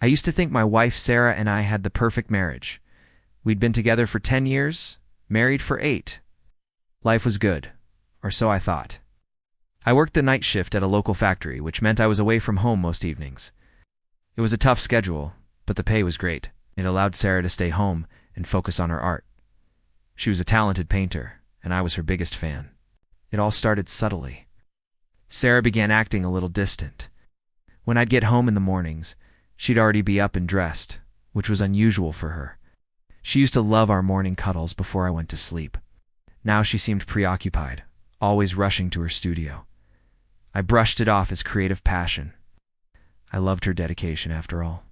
I used to think my wife Sarah and I had the perfect marriage. We'd been together for 10 years, married for 8. Life was good, or so I thought. I worked the night shift at a local factory, which meant I was away from home most evenings. It was a tough schedule, but the pay was great. It allowed Sarah to stay home and focus on her art. She was a talented painter, and I was her biggest fan. It all started subtly. Sarah began acting a little distant. When I'd get home in the mornings, she'd already be up and dressed, which was unusual for her. She used to love our morning cuddles before I went to sleep. Now she seemed preoccupied, always rushing to her studio. I brushed it off as creative passion. I loved her dedication, after all.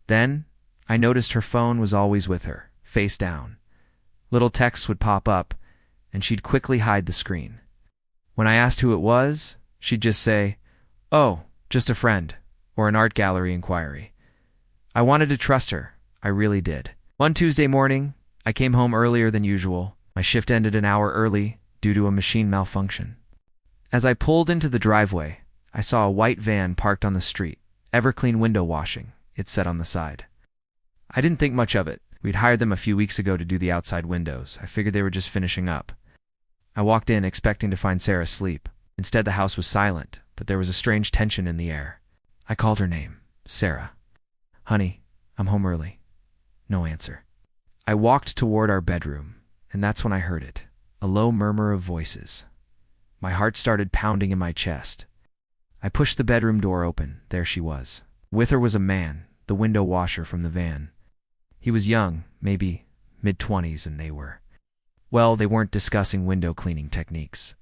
Then, I noticed her phone was always with her, face down. Little texts would pop up, and she'd quickly hide the screen. When I asked who it was, she'd just say, "Oh, just a friend," or an art gallery inquiry. I wanted to trust her. I really did. One Tuesday morning, I came home earlier than usual. My shift ended an hour early due to a machine malfunction. As I pulled into the driveway, I saw a white van parked on the street, Everclean window washing, it said on the side. I didn't think much of it. We'd hired them a few weeks ago to do the outside windows. I figured they were just finishing up. I walked in expecting to find Sarah asleep. Instead, the house was silent, but there was a strange tension in the air. I called her name, Sarah. "Honey, I'm home early." No answer. I walked toward our bedroom, and that's when I heard it, a low murmur of voices. My heart started pounding in my chest. I pushed the bedroom door open. There she was. With her was a man, the window washer from the van. He was young, maybe mid-20s, and they weren't discussing window cleaning techniques.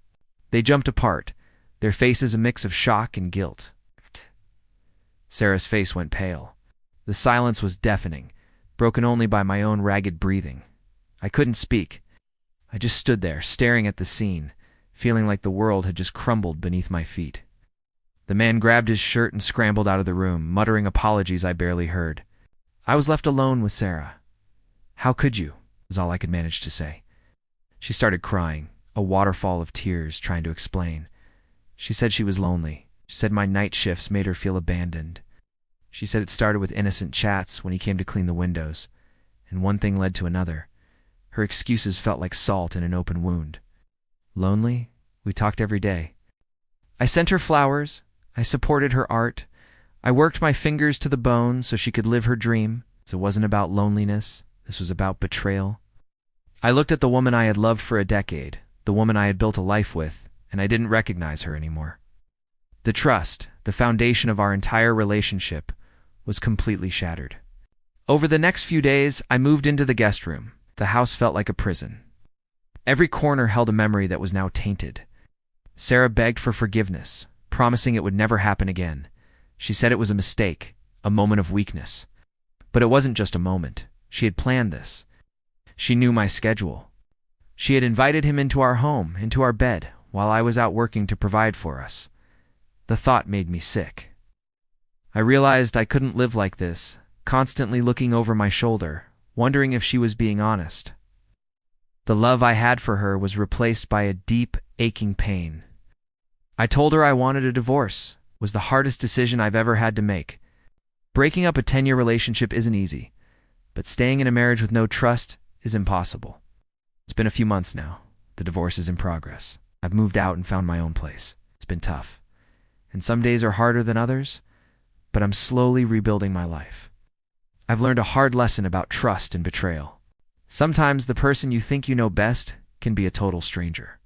They jumped apart, their faces a mix of shock and guilt. Sarah's face went pale. The silence was deafening, broken only by my own ragged breathing. I couldn't speak. I just stood there, staring at the scene, feeling like the world had just crumbled beneath my feet. The man grabbed his shirt and scrambled out of the room, muttering apologies I barely heard. I was left alone with Sarah. "How could you?" was all I could manage to say. She started crying, a waterfall of tears, trying to explain. She said she was lonely. She said my night shifts made her feel abandoned. She said it started with innocent chats when he came to clean the windows, and one thing led to another. Her excuses felt like salt in an open wound. Lonely? We talked every day. I sent her flowers. I supported her art. I worked my fingers to the bone so she could live her dream. It wasn't about loneliness. This was about betrayal. I looked at the woman I had loved for a decade, the woman I had built a life with, and I didn't recognize her anymore. The trust, the foundation of our entire relationship, was completely shattered. Over the next few days, I moved into the guest room. The house felt like a prison. Every corner held a memory that was now tainted. Sarah begged for forgiveness, promising it would never happen again. She said it was a mistake, a moment of weakness. But it wasn't just a moment. She had planned this. She knew my schedule. She had invited him into our home, into our bed, while I was out working to provide for us. The thought made me sick. I realized I couldn't live like this, constantly looking over my shoulder, wondering if she was being honest. The love I had for her was replaced by a deep, aching pain. I told her I wanted a divorce. It was the hardest decision I've ever had to make. Breaking up a 10-year relationship isn't easy, but staying in a marriage with no trust is impossible. It's been a few months now. The divorce is in progress. I've moved out and found my own place. It's been tough, and some days are harder than others, but I'm slowly rebuilding my life. I've learned a hard lesson about trust and betrayal. Sometimes the person you think you know best can be a total stranger.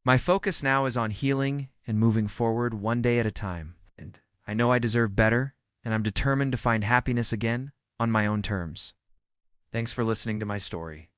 My focus now is on healing and moving forward one day at a time. And I know I deserve better, and I'm determined to find happiness again on my own terms. Thanks for listening to my story.